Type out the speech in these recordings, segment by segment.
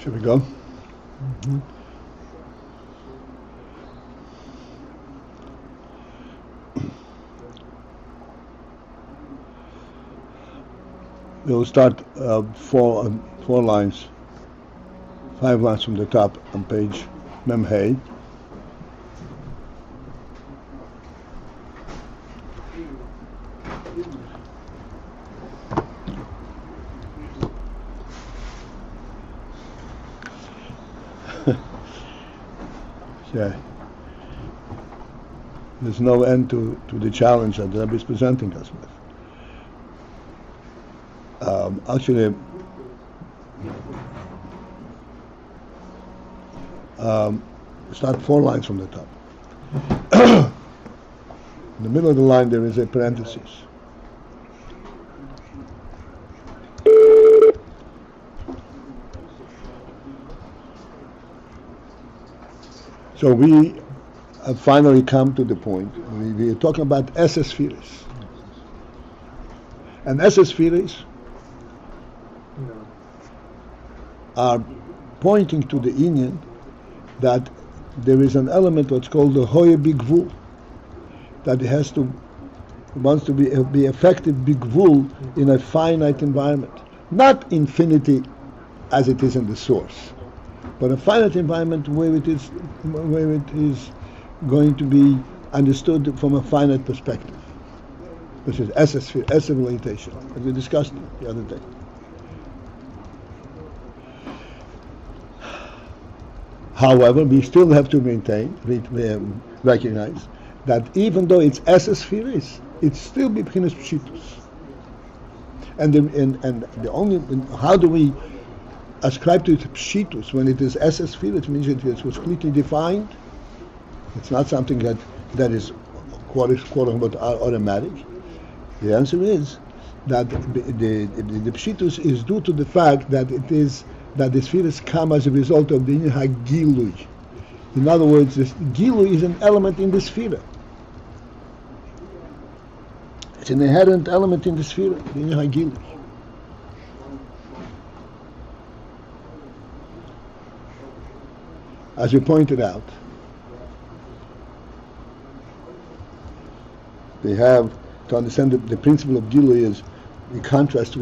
Should we go? We'll start four lines, 5 lines from the top on page Mem Hey. Yeah. There's no end to the challenge that the Rebbe is presenting us with. Actually, start 4 lines from the top. In the middle of the line there is a parenthesis. So we have finally come to the point. We are talking about sphirot. And sphirot are pointing to the Indian that there is an element what's called the hoye bigvul, that it has to wants to be effective bigvul in a finite environment, not infinity as it is in the source, but a finite environment where it is going to be understood from a finite perspective. This is S-orientation, as we discussed the other day. However, we still have to recognize that even though it's S-spheres, it's still beginning pshitus. And the only, how do we ascribe to it pshitus when it is S-sphere? It means it was completely defined. It's not something that is quote unquote automatic. The answer is that the pshitus is due to the fact that it is that the spheres come as a result of the gilui. In other words, this gilui is an element in the sphere. It's an inherent element in the sphere, the gilui. As we pointed out, they have to understand that the principle of gilui is in contrast to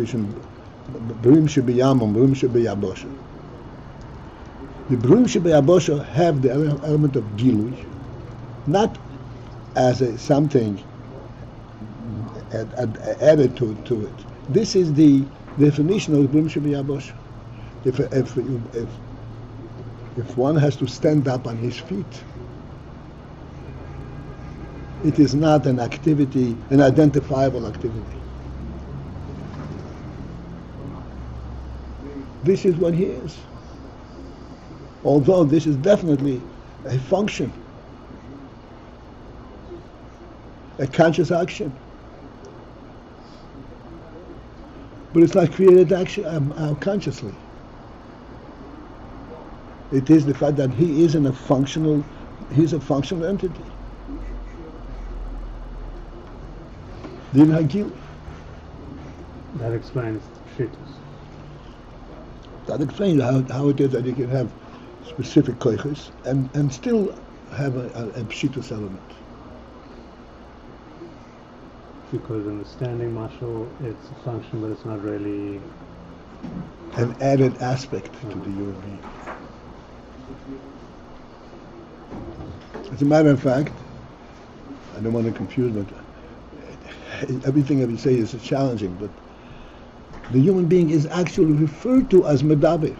Brim Shebiyamon, Brim Shebiyabosha. The Brim Shebiyabosha have the element of gilui, not as something added to it. This is the definition of Brim Shebiyabosha. If one has to stand up on his feet, it is not an activity, an identifiable activity. This is what he is. Although this is definitely a function, a conscious action. But it's not created action consciously. It is the fact that he's a functional entity. That explains pshitus. That explains how it is that you can have specific koiches and still have a pshitus element. Because in the standing mashal, it's a function, but it's not really an added aspect to the human being. As a matter of fact, I don't want to confuse, but everything I will say is challenging, but the human being is actually referred to as medaber.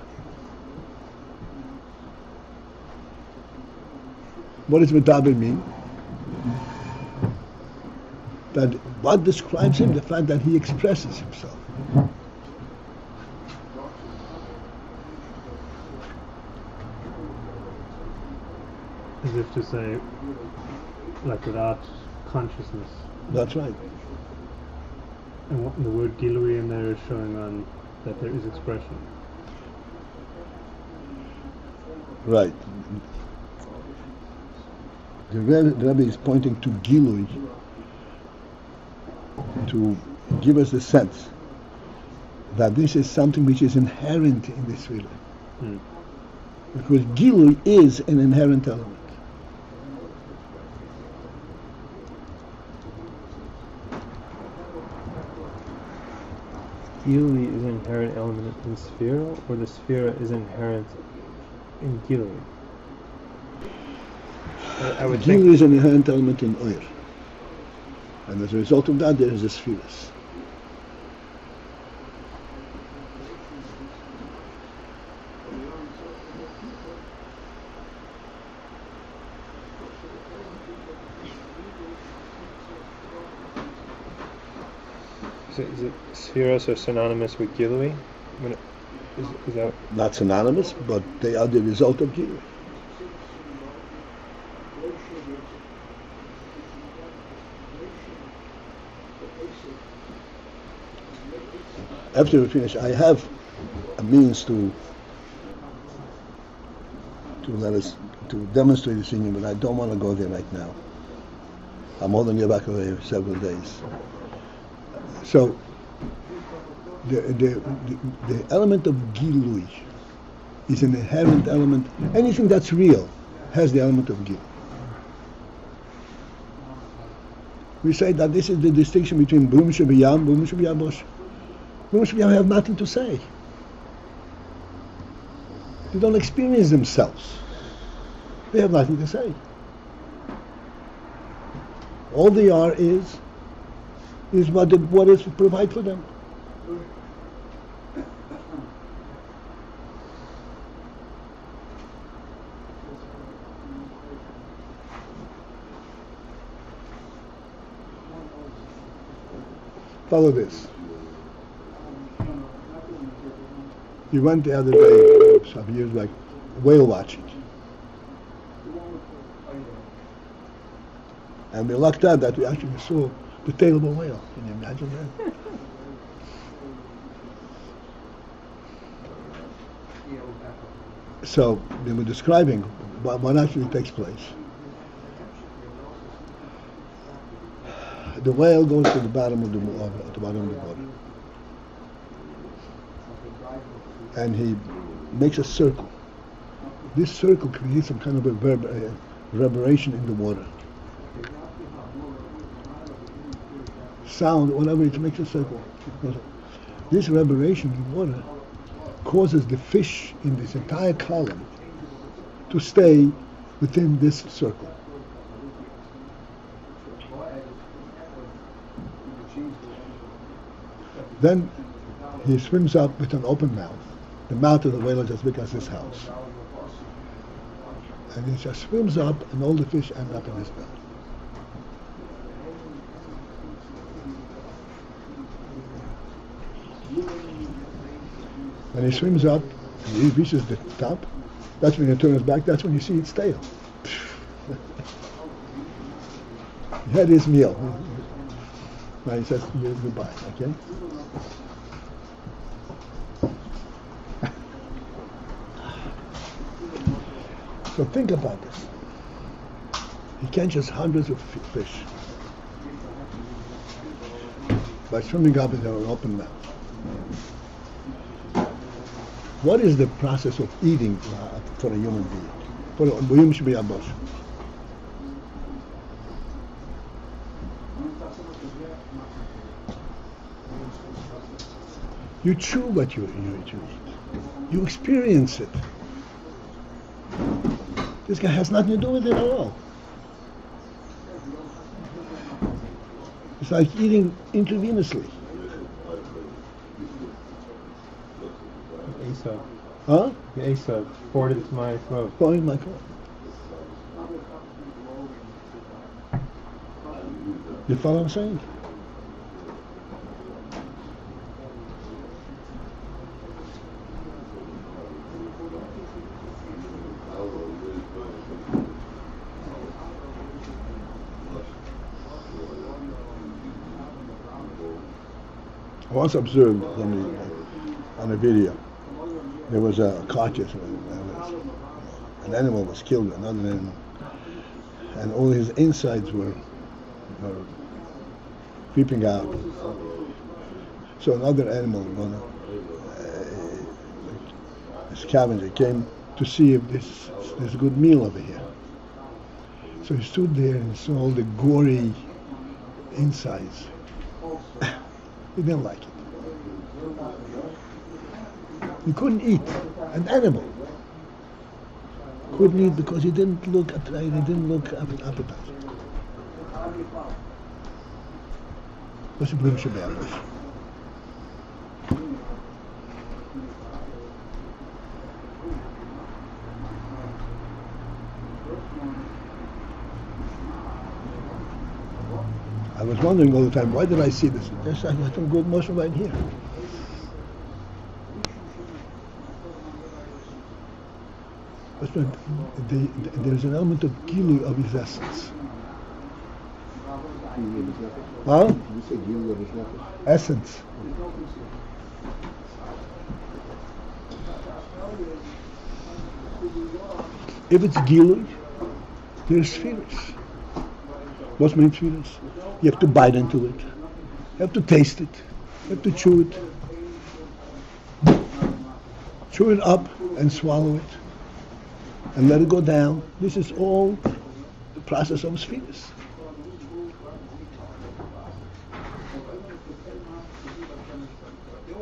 What does medaber mean? That what describes him? The fact that he expresses himself. As if to say, like without consciousness. That's right. And the word gilui in there is showing on that there is expression. Right. The Rebbe is pointing to gilui to give us the sense that this is something which is inherent in this feeling. Because gilui is an inherent element. Gilui is an inherent element in sphirot, or the sphirot is inherent in gilui? I would think Gilui is an inherent element in Iyar. And as a result of that, there is a sphirot. Is it spheros are synonymous with gilui? Is that Not synonymous, but they are the result of gilui. After we finish, I have a means to demonstrate this in you, but I don't want to go there right now. I'm holding you back away several days. So, the element of gilui is an inherent element. Anything that's real has the element of gilui. We say that this is the distinction between Bum Shebiyam, Bum Shebiyabosh. Bum Shebiyam have nothing to say. They don't experience themselves. They have nothing to say. All they are is what is provided for them. Follow this. We went the other day, some years back, whale watching. And we lucked out that we actually saw the tail of a whale. Can you imagine that? So they were describing what actually takes place. The whale goes to the bottom of the water, and he makes a circle. This circle creates some kind of a reverberation in the water. Sound, whatever, it makes a circle. This reverberation in water causes the fish in this entire column to stay within this circle. Then he swims up with an open mouth. The mouth of the whale is as big as his house. And he just swims up, and all the fish end up in his belly. When he swims up, and he reaches the top, that's when he turns back, that's when you see its tail. He had his meal. Now he says goodbye, okay? So think about this. He catches hundreds of fish by swimming up in an open mouth. What is the process of eating for a human being? For a human should be a bush. You chew what you eat. You experience it. This guy has nothing to do with it at all. It's like eating intravenously. Asa. Huh? The Asa poured into my throat. Poured in my throat. You follow what I'm saying? I once observed on a video, there was a carcass, an animal was killed, another animal, and all his insides were creeping out. So another animal, a scavenger, came to see if there's a good meal over here. So he stood there and saw all the gory insides. He didn't like it. He couldn't eat. An animal couldn't eat because he didn't look attractive, he didn't look appetizing. Was een bloemsje bij hem. I was wondering all the time, why did I see this? Yes, I got some good motion right here. There's an element of gilui of his essence. Huh? You say gilui of his nefesh? Essence. If it's gilui, there's sphirot. What's mean sphirot? You have to bite into it. You have to taste it. You have to chew it. Chew it up and swallow it. And let it go down. This is all the process of sphirot.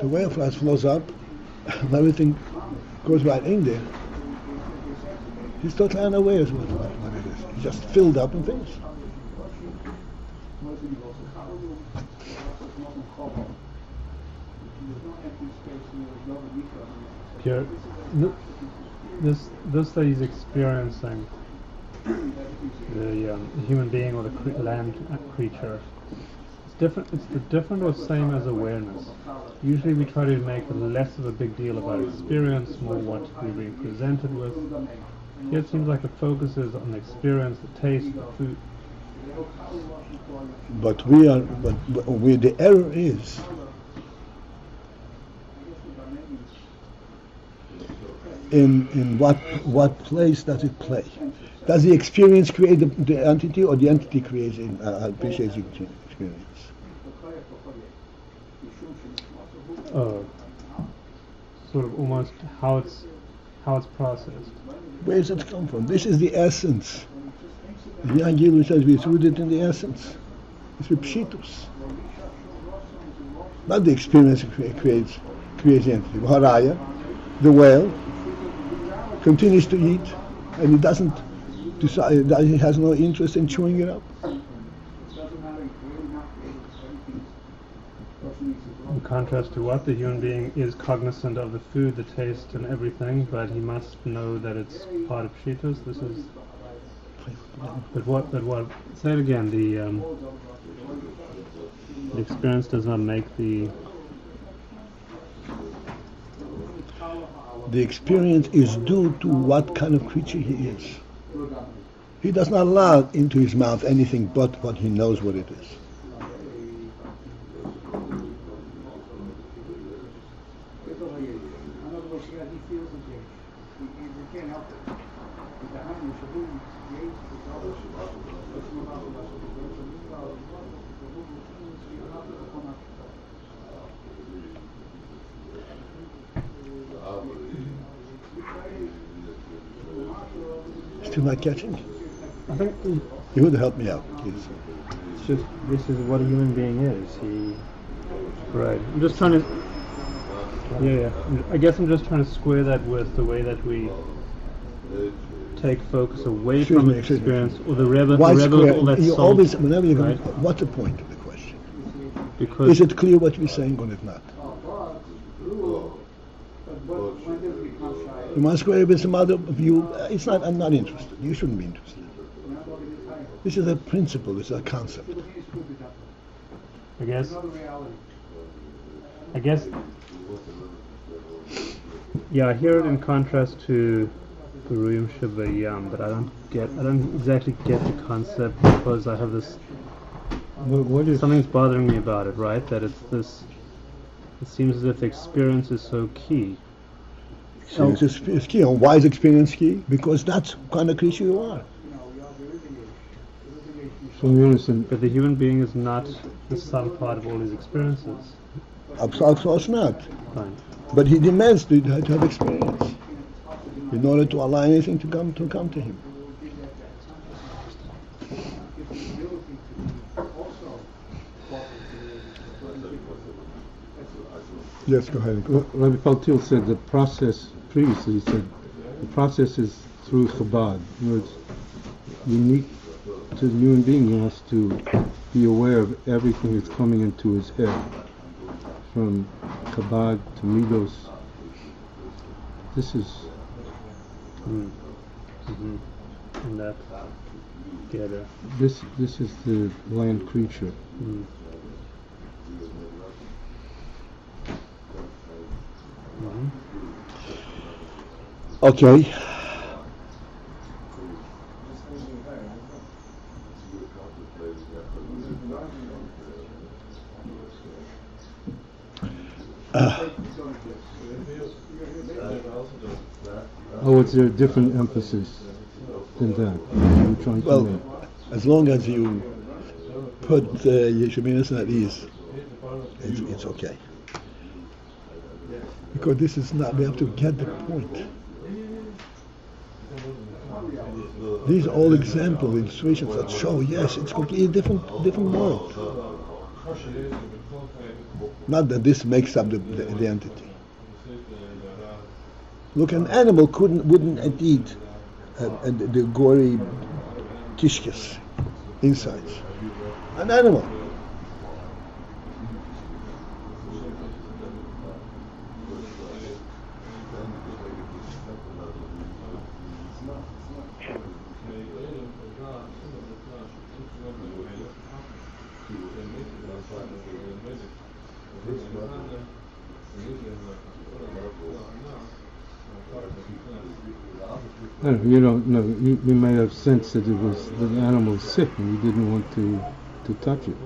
The whale flask flows up, and everything goes right in there. He's totally unaware of what it is. He's just filled up and finished. Pierre, this that he's experiencing, the human being or the land creature, it's different. It's the different or same as awareness. Usually we try to make less of a big deal about experience, more what we're being presented with. Here it seems like the focus is on the experience, the taste, the food. But where the error is, in what place does it play? Does the experience create the entity, or the entity creates appreciates the experience? Sort of almost how it's processed. Where does it come from? This is the essence. The young gilui says it's rooted in the essence. It's the pshitus. Not the experience creates the entity. Haraya, the whale, continues to eat, and he doesn't decide. He has no interest in chewing it up. In contrast to what the human being is cognizant of the food, the taste, and everything, but he must know that it's part of pshitus. This is. But what? Say it again. The experience does not make the. The experience is due to what kind of creature he is. He does not allow into his mouth anything but what he knows what it is. Still not catching? I think You would help me out, please. it's just this is what a human being is. Right. I'm just trying to. Yeah. I guess I'm just trying to square that with the way that we take focus away from the experience, or the rebel, all that You soul, always, whenever you right? what's the point of the question? Because Is it clear what we're saying or is not? You must go with some other view. It's not. I'm not interested. You shouldn't be interested. This is a principle. It's a concept. I guess. Yeah, I hear it in contrast to Guruyim Shavayam, but I don't exactly get the concept, because I have this. Something's bothering me about it, right? That it's this. It seems as if the experience is so key. Experience is key. And why is experience key? Because that's the kind of creature you are. But the human being is not the sum part of all his experiences. Of course not. Fine. But he demands to have experience. in order to allow anything to come to him. Yes, go ahead. Rabbi Paltiel said the process, previously he said, the process is through Chabad. In other words, unique to the human being, he has to be aware of everything that's coming into his head, from Chabad to Midos. This is... And that together. This is the land creature. Okay. Oh, is there a different emphasis than that? I'm trying to Well, make. as long as you put Yeshua at ease, it's okay. Because this is not, we have to get the point. These are all examples, illustrations that show, yes, it's completely different world. Not that this makes up the entity. Look, an animal wouldn't eat the gory kishkes, insides. An animal. You don't know. You may have sensed that the animal was sick and you didn't want to touch it.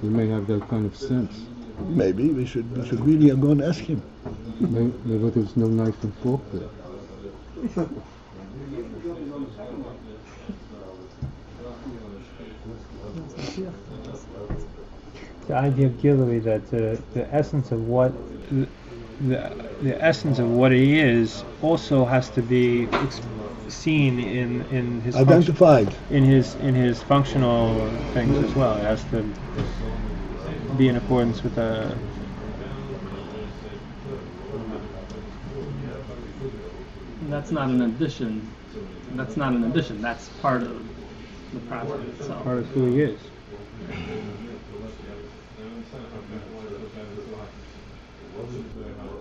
You may have that kind of sense. Maybe we should really go and ask him. Maybe there was no knife and fork there. The idea of gilui, that the essence of what the essence of what he is also has to be seen in his identified in his functional things as well. It has to be in accordance with the. That's not an addition. That's not an addition. That's part of the process itself. Part of who he is.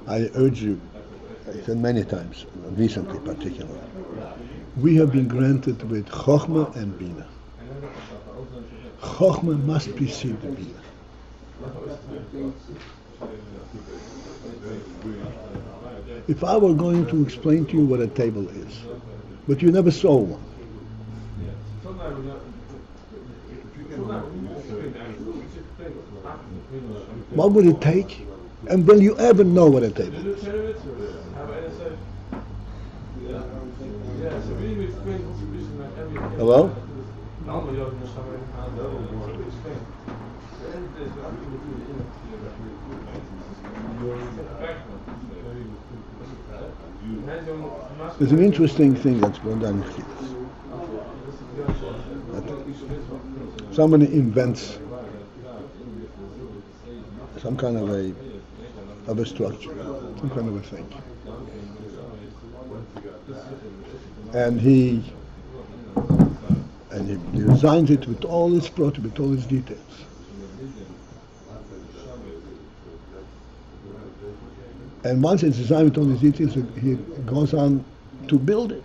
I urge you, I said many times, recently particularly, we have been granted with chochmah and bina. Chochmah must precede the bina. If I were going to explain to you what a table is, but you never saw one, what would it take? And will you ever know what a table is? Hello? There's an interesting thing that's going on in Chassidus. Somebody invents some kind of a structure, some kind of a thing. And he designs it with all its sphirot, with all its details. And once it's designed with all its details, he goes on to build it.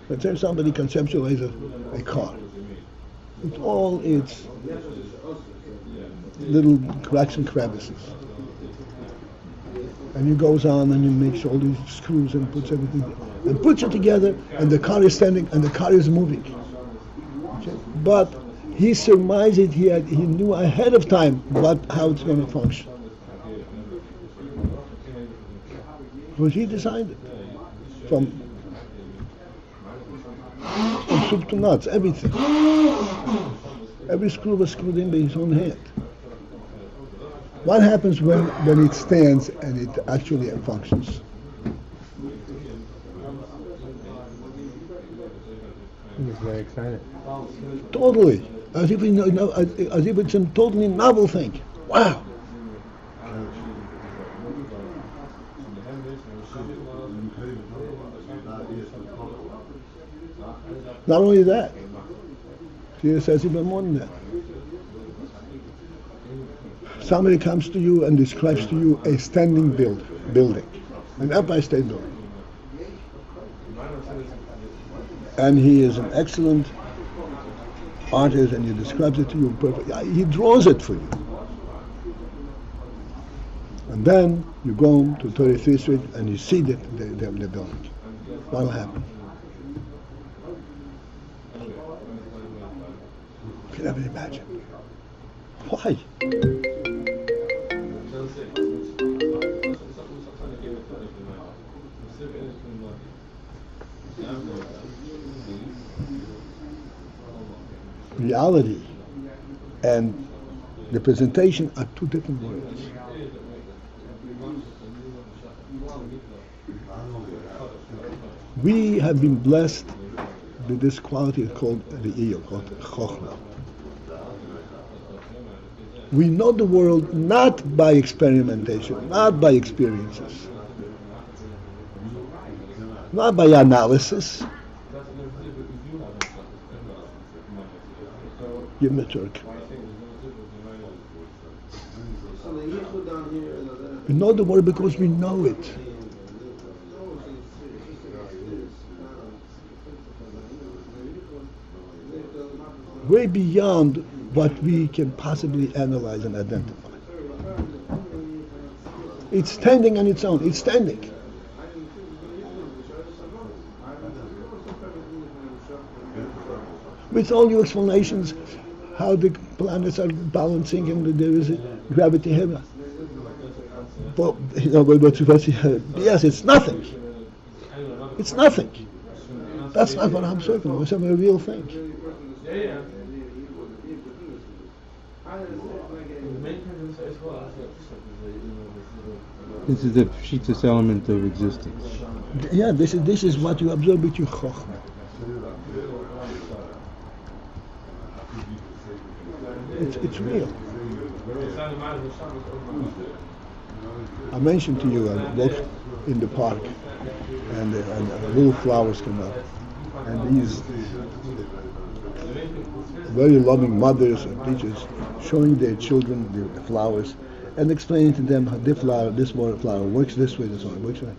Let's say somebody conceptualizes a car with all its little cracks and crevices. And he goes on and he makes all these screws and puts everything and puts it together, and the car is standing and the car is moving. Okay? But he surmised it, he knew ahead of time how it's going to function. Because he designed it. From soup to nuts, everything. Every screw was screwed in by his own hand. What happens when it stands and it actually functions? He was very excited. Totally, as if as if it's a totally novel thing. Wow. Not only that, he says even more than that. Somebody comes to you and describes to you a standing building, an Empire State Building. And he is an excellent artist and he describes it to you perfectly. He draws it for you. And then you go to 33rd Street and you see the building. What will happen? You can never imagine. Why? Reality and the presentation are two different worlds. We have been blessed with this quality called the Iyar, called chochmah. We know the world not by experimentation, not by experiences, not by analysis. Give me a Turk. We know the world because we know it. Way beyond what we can possibly analyze and identify. It's standing on its own. It's standing. With all your explanations, how the planets are balancing and there is a gravity here. But, yes, it's nothing. It's nothing. That's not what I'm talking about. It's a real thing. This is the pshitus element of existence. Yeah, this is what you observe with your chochmah. It's real. I mentioned to you, I walked in the park and little flowers come up. And these very loving mothers and teachers showing their children the flowers and explaining to them how this flower works this way, this one works that way.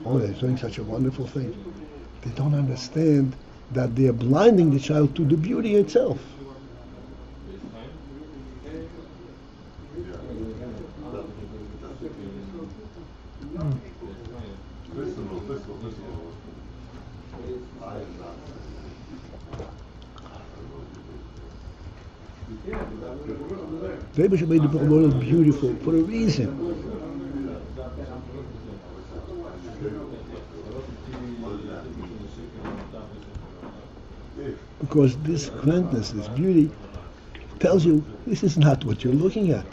Oh, they're doing such a wonderful thing. They don't understand that they are blinding the child to the beauty itself. Maybe should make the world beautiful for a reason. Because this grandness, this beauty, tells you this is not what you're looking at.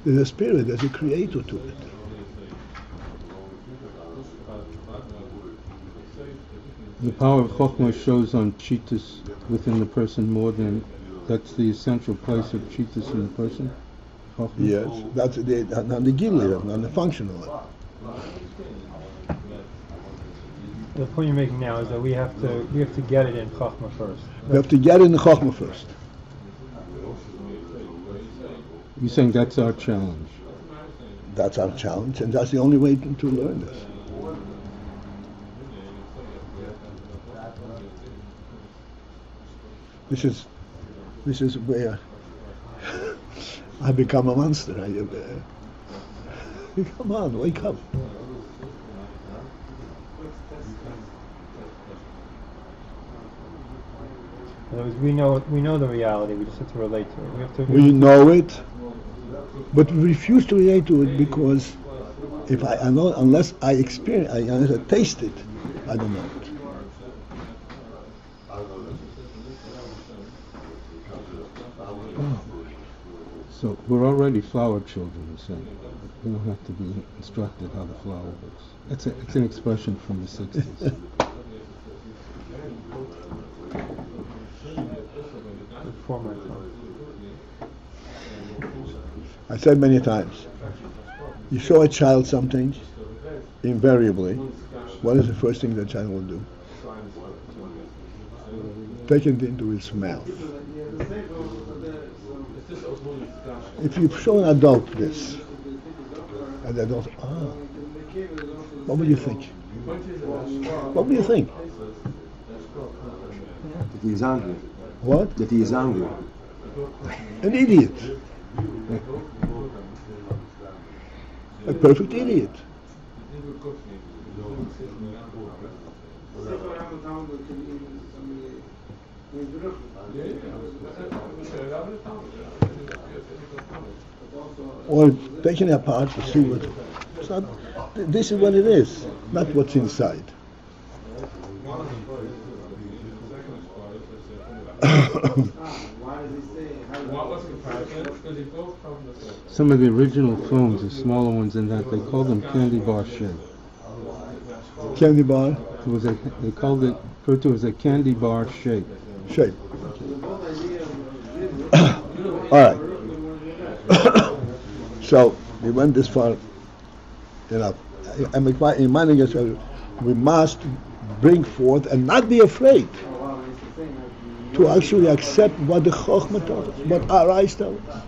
There's a spirit, there's a creator to it. The power of chochmah shows on pshitus within the person more than that's the essential place of pshitus in the person. Chochmah. Yes, that's on the gilui, on the functional. The point you're making now is that we have to get it in chochmah first. We have to get in the chochmah first. You're saying that's our challenge. That's our challenge, and that's the only way to learn this. This is where I become a monster. Come on, wake up. In other words, we know the reality. We just have to relate to it. We know it, but we refuse to relate to it because unless I experience, unless I taste it, I don't know it. So we're already flower children, so we don't have to be instructed how the flower works. It's an expression from the 60s. I said many times, you show a child something, invariably, what is the first thing the child will do? Take it into his mouth. If you show an adult this, and the adult, what would you think? What would you think? That he is angry. What? That he is angry. An idiot. A perfect idiot. Or taking it apart to see what. It's not, this is what it is, not what's inside. Some of the original phones, the smaller ones in that, they called them candy bar shape. Candy bar? They called it, referred to as a candy bar shape. Shape. All right. So we went this far enough. I'm reminding us we must bring forth and not be afraid to actually accept what the chochmah tells us, what our eyes tell us.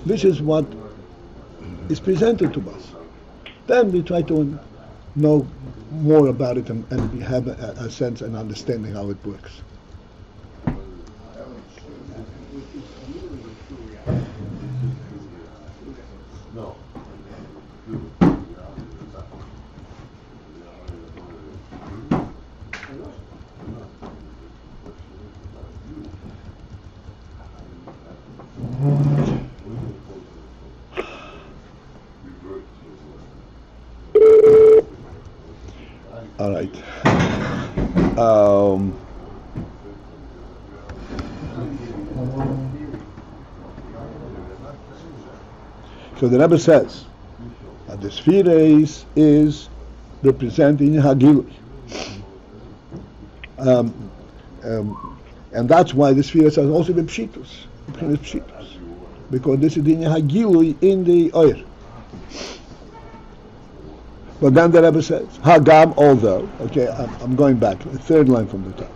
This is what is presented to us. Then we try to know more about it and have a sense and understanding how it works. All right. So the Rebbe says that the sphirot is representing gilui, and that's why the sphirot has also the pshitus, because this is the gilui in the Iyar. But then the Rebbe says, Hagam, although, okay, I'm going back, the third line from the top.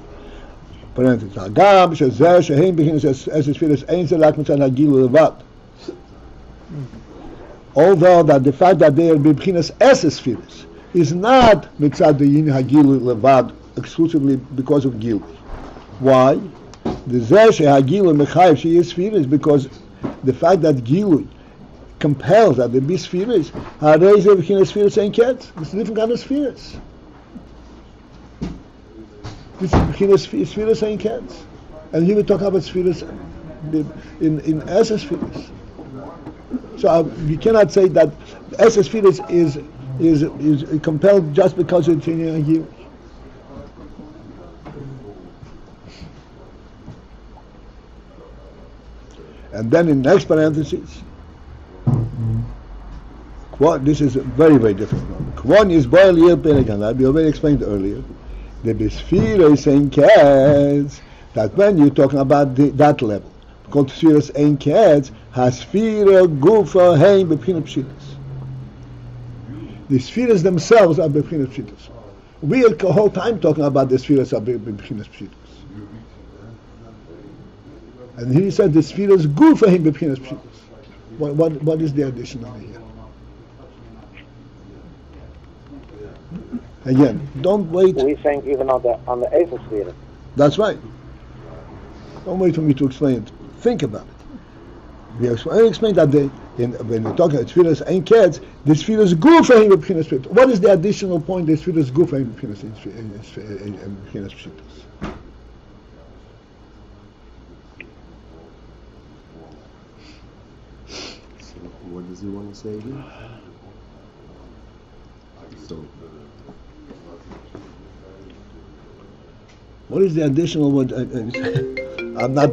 Parenthesis, Hagam, Shazeh, Shehem, begins as the sphirot, Ein Zelak Mitzan Hagilu Levad. Although that the fact that they are b'chinas as sphirot is not Mitzad the Yin Hagilu Levad exclusively because of gilui. Why? The Zeh Shehagilu mechiyav she is sphirot because the fact that gilui compels that there be spheres. This is a different kind of spheres. This is spheres and cats. And here we talk about spheres in as spheres. So you cannot say that as spheres is compelled just because it's in a gilui. And then in next parenthesis, this is very, very difficult. One is boil year pereganad. We already explained earlier. The sphirot is saying cats that when you're talking about that level, called sphirot ein cats, has sphirot gufa hein b'pchinas pshitus. The spheres themselves are b'pchinas pshitus. We are the whole time talking about the spheres are b'pchinas pshitus. And he said the spheres gufa hein b'pchinas pshitus. What is the addition over here? Again, don't wait. We think even on the Eiffel sphere. That's right. Don't wait for me to explain it. Think about it. We explained that when we talk about spheres and cats, the spheres go for him with pshitus. What is the additional point? The spheres go for him with pshitus. So what does he want to say here? So What is the additional word? I'm not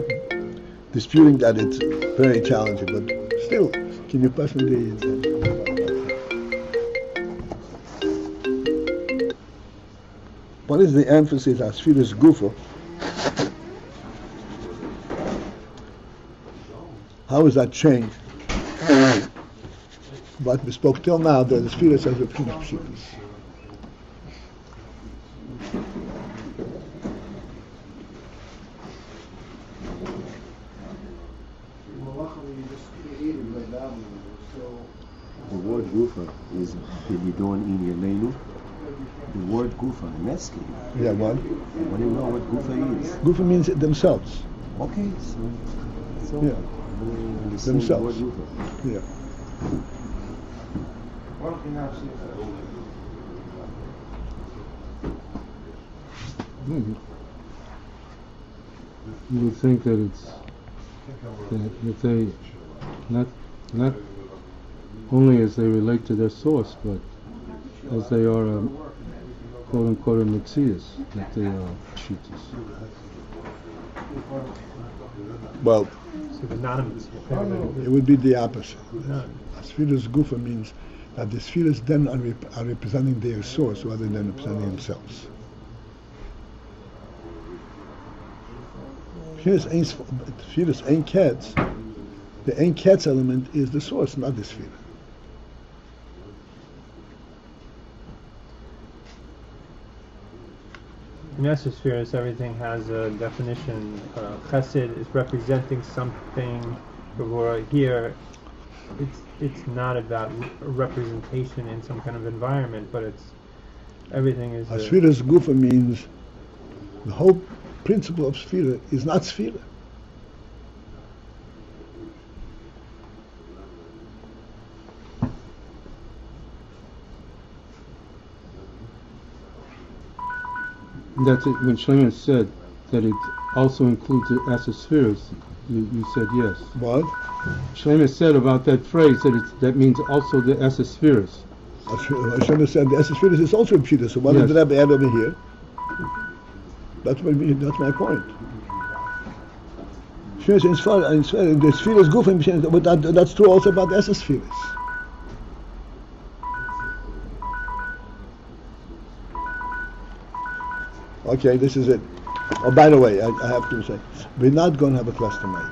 disputing that it's very challenging, but still, can you pass me the what is the emphasis on sphirot gufa? How has that changed? But we spoke till now that the sphirot has a pshitus. The word gufa is Bilidon in Yemenu. The word gufa, meskin. Yeah, what? I want to know what gufa is. Gufa means themselves. Okay, so Yeah. Themselves. The word gufa. Yeah. You would think that it's that they not only as they relate to their source, but as they are a quote unquote a mechiyav, that they are pshitus. Well, So the it would be the opposite. Sphirot gufa means that the spheres then are representing their source rather than representing themselves. Spheres ain't cats. The ain't cats element is the source, not the sphere. In Spheros, everything has a definition. Chesed is representing something. Or here, it's not about representation in some kind of environment, but it's everything is. Sphirot gufa means the whole principle of sphira is not sphira. That's it. When Shlomo said that it also includes the spheros, you said yes. What? Shlomo said about that phrase that means also the spheros. Hashem said the spheros is also pshitus. So what Yes. did Rabbi add over here? That's my point. Spheros in the spheros gufa, but that's true also about the spheros. Okay, this is it. Oh, by the way, I have to say, we're not going to have a class tonight.